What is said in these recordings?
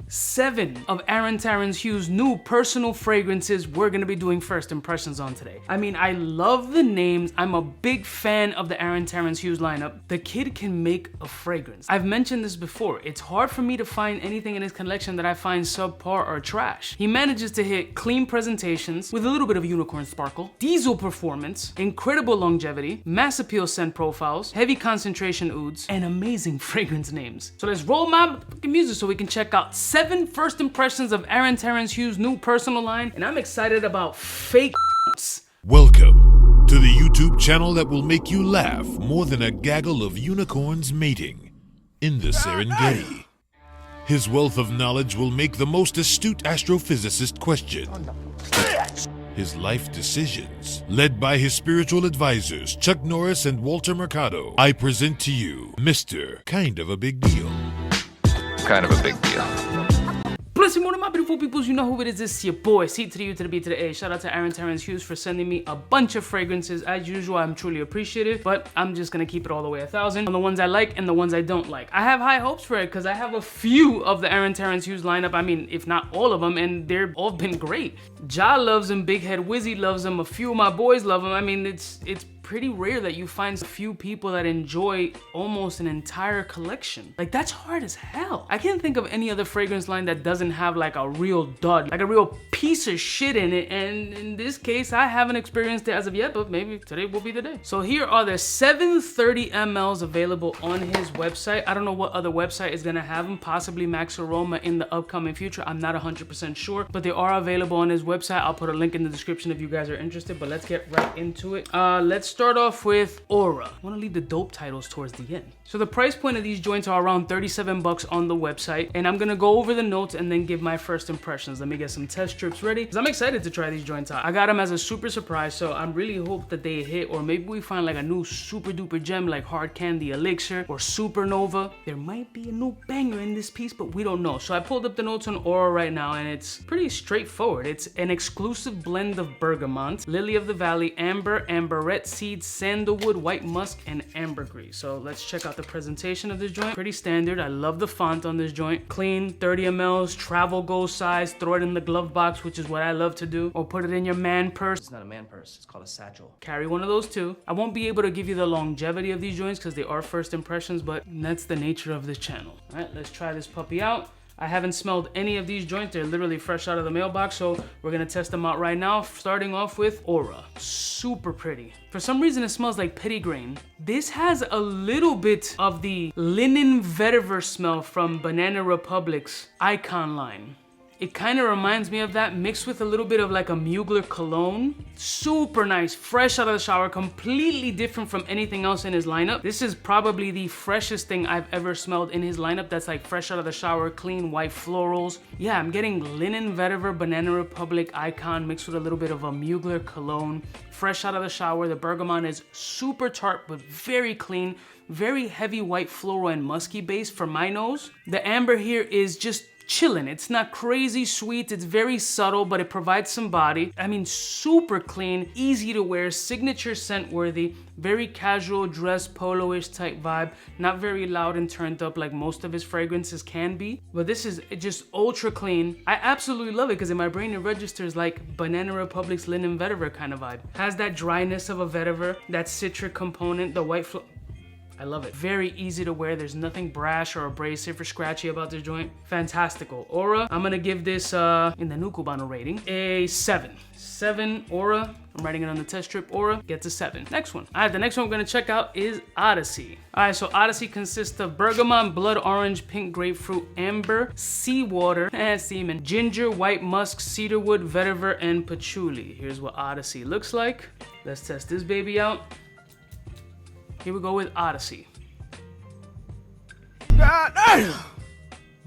7 of Terence Hughes' new personal fragrances we're gonna be doing first impressions on today. I mean, I love the names. I'm a big fan of the Terence Hughes lineup. The kid can make a fragrance. I've mentioned this before. It's hard for me to find anything in his collection that I find subpar or trash. He manages to hit clean presentations with a little bit of unicorn sparkle, diesel performance, incredible longevity, mass appeal scent profiles, heavy concentration ouds, and amazing fragrance names. So let's roll my fucking music so we can check out 7 first impressions of Terence Hughes' new personal line, and I'm excited about fake Welcome to the YouTube channel that will make you laugh more than a gaggle of unicorns mating in the Serengeti. His wealth of knowledge will make the most astute astrophysicist question his life decisions. Led by his spiritual advisors, Chuck Norris and Walter Mercado, I present to you Mr. Kind of a Big Deal. Kind of a big deal. Blessing morning, my beautiful peoples. You know who it is. It's your boy, C to the U to the B to the A. Shout out to Terence Hughes for sending me a bunch of fragrances. As usual, I'm truly appreciative, but I'm just gonna keep it all the way 1,000 on the ones I like and the ones I don't like. I have high hopes for it because I have a few of the Terence Hughes lineup. I mean, if not all of them, and they've all been great. Ja loves him, Big Head Wizzy loves him, a few of my boys love him. I mean, it's pretty rare that you find a few people that enjoy almost an entire collection. Like, that's hard as hell. I can't think of any other fragrance line that doesn't have like a real dud, like a real piece of shit in it, and in this case, I haven't experienced it as of yet, but maybe today will be the day. So here are the 730 mLs available on his website. I don't know what other website is gonna have them, possibly Max Aroma in the upcoming future. I'm not 100% sure, but they are available on his website. I'll put a link in the description if you guys are interested, but let's get right into it. Let's start off with Aura. I want to leave the dope titles towards the end. So the price point of these joints are around 37 bucks on the website, and I'm gonna go over the notes and then give my first impressions. Let me get some test strips ready because I'm excited to try these joints out. I got them as a super surprise, so I'm really hope that they hit, or maybe we find like a new super duper gem like Hard Candy Elixir or Supernova. There might be a new banger in this piece, but we don't know. So I pulled up the notes on Aura right now, and it's pretty straightforward. It's an exclusive blend of bergamot, lily of the valley, amber, amberette seeds, sandalwood, white musk, and ambergris. So let's check out the presentation of this joint. Pretty standard. I love the font on this joint. Clean, 30 mLs, travel go size, throw it in the glove box, which is what I love to do, or put it in your man purse. It's not a man purse, it's called a satchel. Carry one of those too. I won't be able to give you the longevity of these joints because they are first impressions, but that's the nature of this channel. All right, let's try this puppy out. I haven't smelled any of these joints. They're literally fresh out of the mailbox, so we're gonna test them out right now, starting off with Aura. Super pretty. For some reason, it smells like petitgrain. This has a little bit of the linen vetiver smell from Banana Republic's Icon line. It kind of reminds me of that, mixed with a little bit of like a Mugler cologne. Super nice, fresh out of the shower, completely different from anything else in his lineup. This is probably the freshest thing I've ever smelled in his lineup that's like fresh out of the shower, clean white florals. Yeah, I'm getting linen vetiver Banana Republic Icon mixed with a little bit of a Mugler cologne. Fresh out of the shower, the bergamot is super tart but very clean. Very heavy white floral and musky base for my nose. The amber here is just chilling. It's not crazy sweet, it's very subtle, but it provides some body. I mean, super clean, easy to wear, signature scent worthy, very casual dress, polo-ish type vibe, not very loud and turned up like most of his fragrances can be, but this is just ultra clean. I absolutely love it because in my brain it registers like Banana Republic's linen vetiver kind of vibe. Has that dryness of a vetiver, that citric component, the white I love it. Very easy to wear. There's nothing brash or abrasive or scratchy about this joint. Fantastical. Aura, I'm gonna give this, in the new Cubaknow rating, a 7. 7 Aura. I'm writing it on the test strip. Aura gets a 7. Next one. All right, the next one we're gonna check out is Odyssey. All right, so Odyssey consists of bergamot, blood orange, pink grapefruit, amber, seawater, semen, ginger, white musk, cedarwood, vetiver, and patchouli. Here's what Odyssey looks like. Let's test this baby out. Here we go with Odyssey.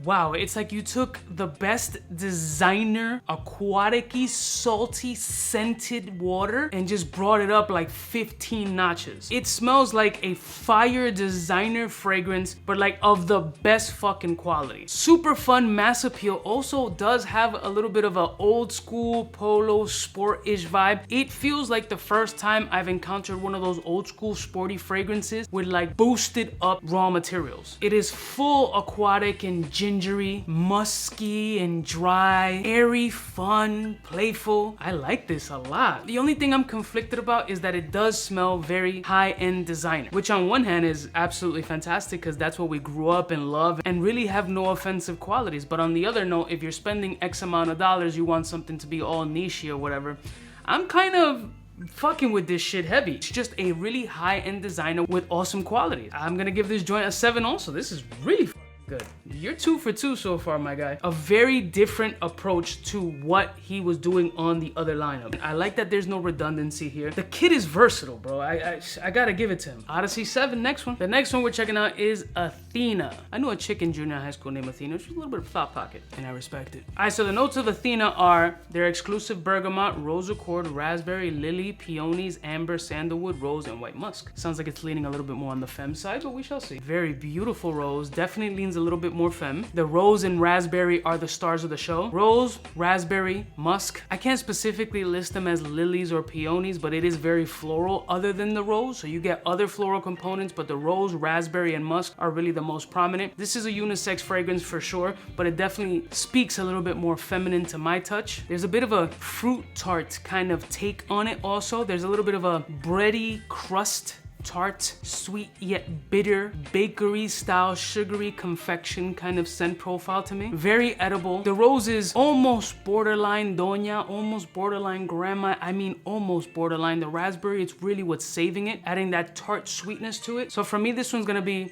Wow, it's like you took the best designer, aquatic-y, salty, scented water and just brought it up like 15 notches. It smells like a fire designer fragrance, but like of the best fucking quality. Super fun, mass appeal. Also does have a little bit of an old school polo sport-ish vibe. It feels like the first time I've encountered one of those old school sporty fragrances with like boosted up raw materials. It is full aquatic and ginger gingery, musky and dry, airy, fun, playful. I like this a lot. The only thing I'm conflicted about is that it does smell very high-end designer, which on one hand is absolutely fantastic because that's what we grew up and love and really have no offensive qualities. But on the other note, if you're spending X amount of dollars, you want something to be all niche or whatever, I'm kind of fucking with this shit heavy. It's just a really high-end designer with awesome quality. I'm gonna give this joint a 7 also. This is really good. You're 2 for 2 so far, my guy. A very different approach to what he was doing on the other lineup. I like that there's no redundancy here. The kid is versatile, bro. I gotta give it to him. Odyssey 7, next one. The next one we're checking out is Athena. I knew a chick in junior high school named Athena. She's a little bit of thought pocket, and I respect it. All right, so the notes of Athena are their exclusive bergamot, rose accord, raspberry, lily, peonies, amber, sandalwood, rose, and white musk. Sounds like it's leaning a little bit more on the femme side, but we shall see. Very beautiful rose. Definitely leans a little bit more femme. The rose and raspberry are the stars of the show. Rose, raspberry, musk. I can't specifically list them as lilies or peonies, but it is very floral other than the rose. So you get other floral components, but the rose, raspberry, and musk are really the most prominent. This is a unisex fragrance for sure, but it definitely speaks a little bit more feminine to my touch. There's a bit of a fruit tart kind of take on it also. There's a little bit of a bready crust, tart, sweet yet bitter, bakery style, sugary confection kind of scent profile to me. Very edible. The rose is almost borderline doña, almost borderline grandma. I mean, almost borderline. The raspberry, it's really what's saving it, adding that tart sweetness to it. So for me, this one's gonna be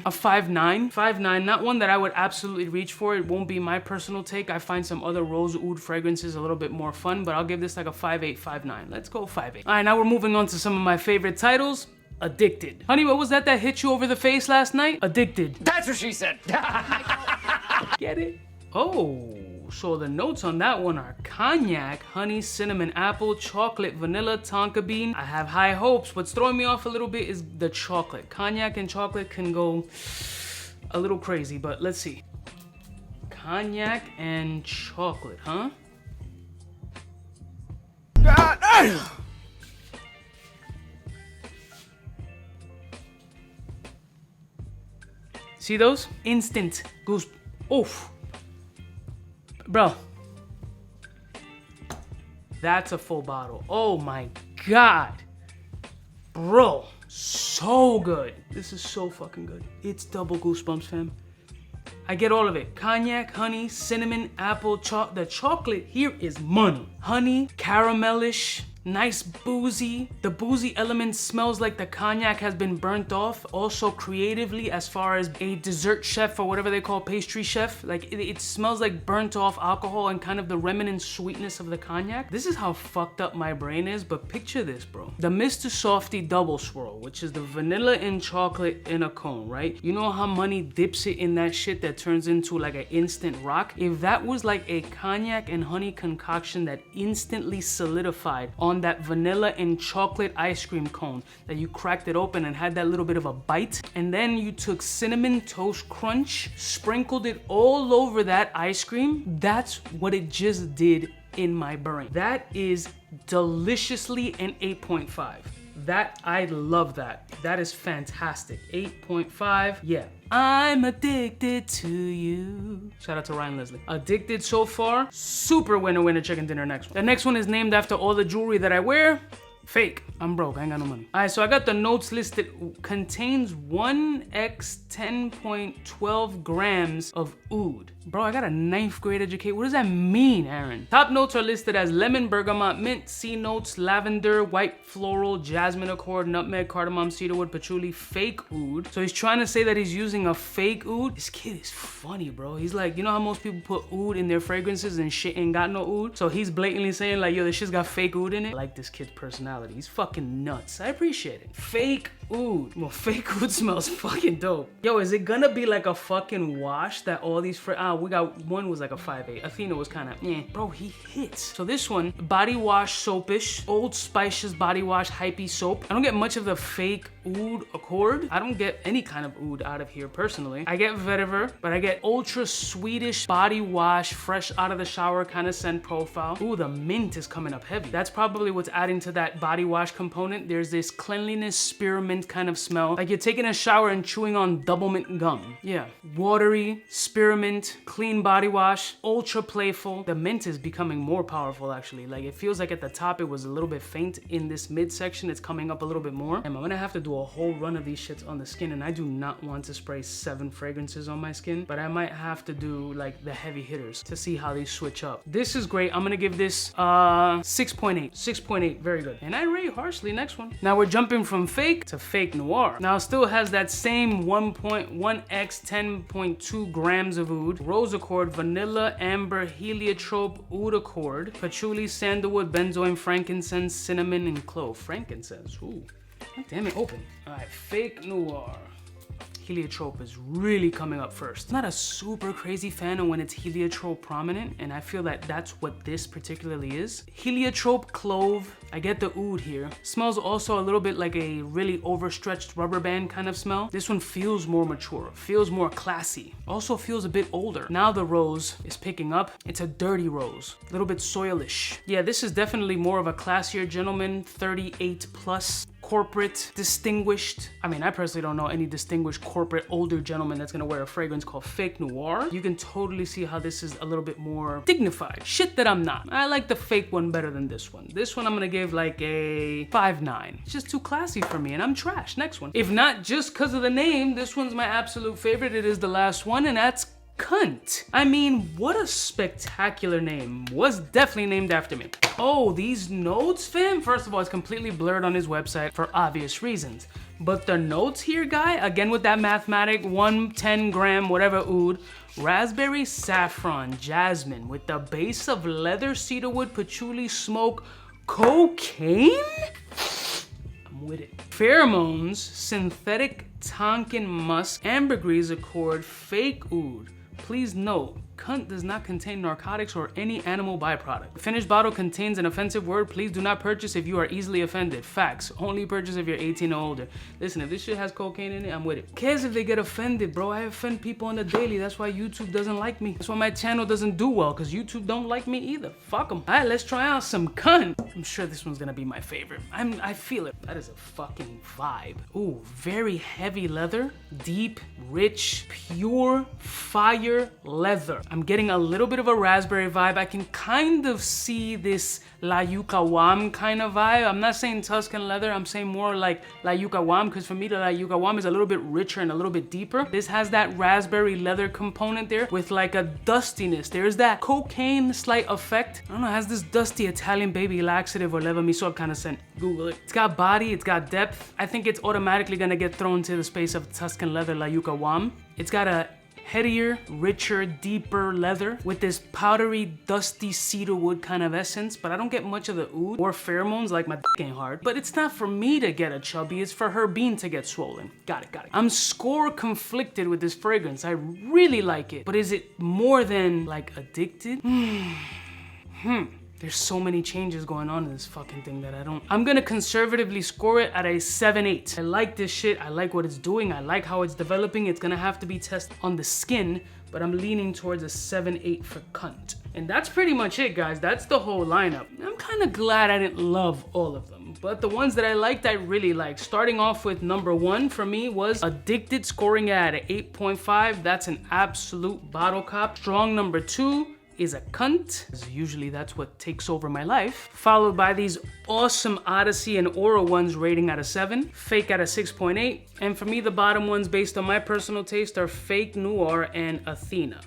a 5.9. 5.9, not one that I would absolutely reach for. It won't be my personal take. I find some other rose oud fragrances a little bit more fun, but I'll give this like a 5.8, 5.9. Let's go 5.8. All right, now we're moving on to some of my favorite titles. Addicted. Honey, what was that hit you over the face last night? Addicted. That's what she said. Get it? Oh, so the notes on that one are cognac, honey, cinnamon, apple, chocolate, vanilla, tonka bean. I have high hopes. What's throwing me off a little bit is the chocolate. Cognac and chocolate can go a little crazy, but let's see. Cognac and chocolate, huh? See those? Instant goose. Oof. Bro. That's a full bottle. Oh my God. Bro. So good. This is so fucking good. It's double goosebumps, fam. I get all of it. Cognac, honey, cinnamon, apple, the chocolate here is money. Honey, caramelish, nice boozy. The boozy element smells like the cognac has been burnt off. Also creatively, as far as a dessert chef or whatever they call pastry chef, like it smells like burnt off alcohol and kind of the remnant sweetness of the cognac. This is how fucked up my brain is, but picture this, bro. The Mr. Softy double swirl, which is the vanilla and chocolate in a cone, right? You know how money dips it in that shit that turns into like an instant rock? If that was like a cognac and honey concoction that instantly solidified on that vanilla and chocolate ice cream cone, that you cracked it open and had that little bit of a bite, and then you took cinnamon toast crunch, sprinkled it all over that ice cream, that's what it just did in my brain. That is deliciously an 8.5. That, I love that. That is fantastic. 8.5, yeah. I'm addicted to you. Shout out to Ryan Leslie. Addicted so far. Super winner chicken dinner next one. The next one is named after all the jewelry that I wear. Fake. I'm broke. I ain't got no money. All right, so I got the notes listed. Contains 1x 10.12 grams of oud. Bro, I got a 9th grade education. What does that mean, Aaron? Top notes are listed as lemon, bergamot, mint, C notes, lavender, white floral, jasmine accord, nutmeg, cardamom, cedarwood, patchouli, fake oud. So he's trying to say that he's using a fake oud. This kid is funny, bro. He's like, you know how most people put oud in their fragrances and shit ain't got no oud? So he's blatantly saying like, yo, this shit's got fake oud in it. I like this kid's personality. He's fucking nuts. I appreciate it. Fake oud. Well, fake oud smells fucking dope. Yo, is it gonna be like a fucking wash that all these we got one was like a 5.8. Athena was kind of, bro, he hits. So this one, body wash soapish, Old Spice's body wash hypey soap. I don't get much of the fake oud accord. I don't get any kind of oud out of here personally. I get vetiver, but I get ultra Swedish body wash, fresh out of the shower kind of scent profile. Ooh, the mint is coming up heavy. That's probably what's adding to that body wash component. There's this cleanliness spearmint mint kind of smell. Like you're taking a shower and chewing on double mint gum. Yeah. Watery, spearmint, clean body wash, ultra playful. The mint is becoming more powerful actually. Like it feels like at the top it was a little bit faint. In this midsection, it's coming up a little bit more. And I'm gonna have to do a whole run of these shits on the skin, and I do not want to spray 7 fragrances on my skin, but I might have to do like the heavy hitters to see how they switch up. This is great. I'm gonna give this 6.8. 6.8, very good. And I rate harshly. Next one. Now we're jumping from fake to fake noir. Now it still has that same 1.1x 10.2 grams of oud, rose accord, vanilla, amber, heliotrope, oud accord, patchouli, sandalwood, benzoin, frankincense, cinnamon, and clove. Frankincense, ooh. God damn it, open. All right, fake noir. Heliotrope is really coming up first. I'm not a super crazy fan of when it's heliotrope prominent, and I feel that that's what this particularly is. Heliotrope, clove, I get the oud here. Smells also a little bit like a really overstretched rubber band kind of smell. This one feels more mature, feels more classy. Also feels a bit older. Now the rose is picking up. It's a dirty rose, a little bit soilish. Yeah, this is definitely more of a classier gentleman, 38 plus. Corporate, distinguished. I mean, I personally don't know any distinguished corporate older gentleman that's gonna wear a fragrance called fake noir. You can totally see how this is a little bit more dignified. Shit that I'm not. I like the fake one better than this one. This one I'm gonna give like a 5.9. It's just too classy for me, and I'm trash. Next one. If not just because of the name, this one's my absolute favorite. It is the last one, and that's Cunt. I mean, what a spectacular name. Was definitely named after me. Oh, these notes, fam? First of all, it's completely blurred on his website for obvious reasons. But the notes here, guy, again with that mathematic 110 gram, whatever oud, raspberry, saffron, jasmine with the base of leather, cedarwood, patchouli, smoke, cocaine? I'm with it. Pheromones, synthetic Tonkin musk, ambergris accord, fake oud. Please note, Cunt does not contain narcotics or any animal byproduct. The finished bottle contains an offensive word. Please do not purchase if you are easily offended. Facts. Only purchase if you're 18 or older. Listen, if this shit has cocaine in it, I'm with it. Who cares if they get offended, bro? I offend people on the daily. That's why YouTube doesn't like me. That's why my channel doesn't do well, because YouTube don't like me either. Fuck them. All right, let's try out some Cunt. I'm sure this one's gonna be my favorite. I feel it. That is a fucking vibe. Ooh, very heavy leather. Deep, rich, pure, fire leather. I'm getting a little bit of a raspberry vibe. I can kind of see this La Yucca Wam kind of vibe. I'm not saying Tuscan leather, I'm saying more like La Yucca Wam, because for me the La Yucca Wam is a little bit richer and a little bit deeper. This has that raspberry leather component there with like a dustiness. There's that cocaine slight effect. I don't know, it has this dusty Italian baby laxative or leva miso kind of scent. Google it. It's got body, it's got depth. I think it's automatically gonna get thrown to the space of Tuscan leather La Yucca Wam. It's got a headier, richer, deeper leather with this powdery, dusty cedarwood kind of essence, but I don't get much of the oud or pheromones, like my dick ain't hard. But it's not for me to get a chubby, it's for her bean to get swollen. Got it, got it. I'm score conflicted with this fragrance. I really like it, but is it more than like addicted? There's so many changes going on in this fucking thing that I'm gonna conservatively score it at a 7.8. I like this shit, I like what it's doing, I like how it's developing. It's gonna have to be tested on the skin, but I'm leaning towards a 7.8 for Cunt. And that's pretty much it, guys. That's the whole lineup. I'm kinda glad I didn't love all of them, but the ones that I liked, I really liked. Starting off with number 1 for me was Addicted, scoring at an 8.5. That's an absolute bottle cop. Strong number 2 is a Cunt. Usually that's what takes over my life. Followed by these awesome Odyssey and Aura ones rating at a 7. Fake at a 6.8. And for me, the bottom ones based on my personal taste are Fake Noir and Athena.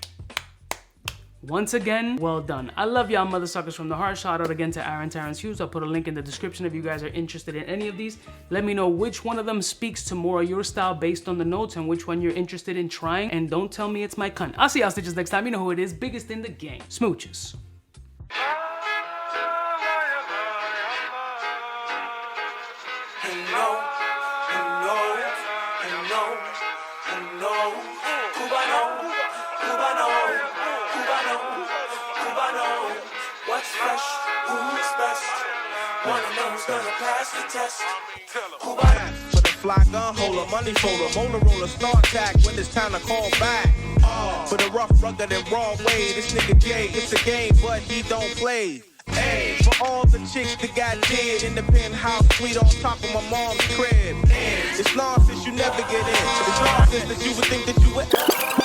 Once again, well done. I love y'all mother suckers from the heart. Shout out again to Terence Hughes. I'll put a link in the description if you guys are interested in any of these. Let me know which one of them speaks to more of your style based on the notes and which one you're interested in trying. And don't tell me it's my Cunt. I'll see y'all stitches next time. You know who it is. Biggest in the game. Smooches. What's fresh? Who's best? Wanna know who's gonna pass the test? For the fly gun holder, money folder, Motorola star tag when it's time to call back. For the rough, rugged, and raw way, this nigga Jay, it's a game, but he don't play. For all the chicks that got dead in the penthouse suite on top of my mom's crib. It's nonsense, you never get in. It's nonsense that you would think that you would.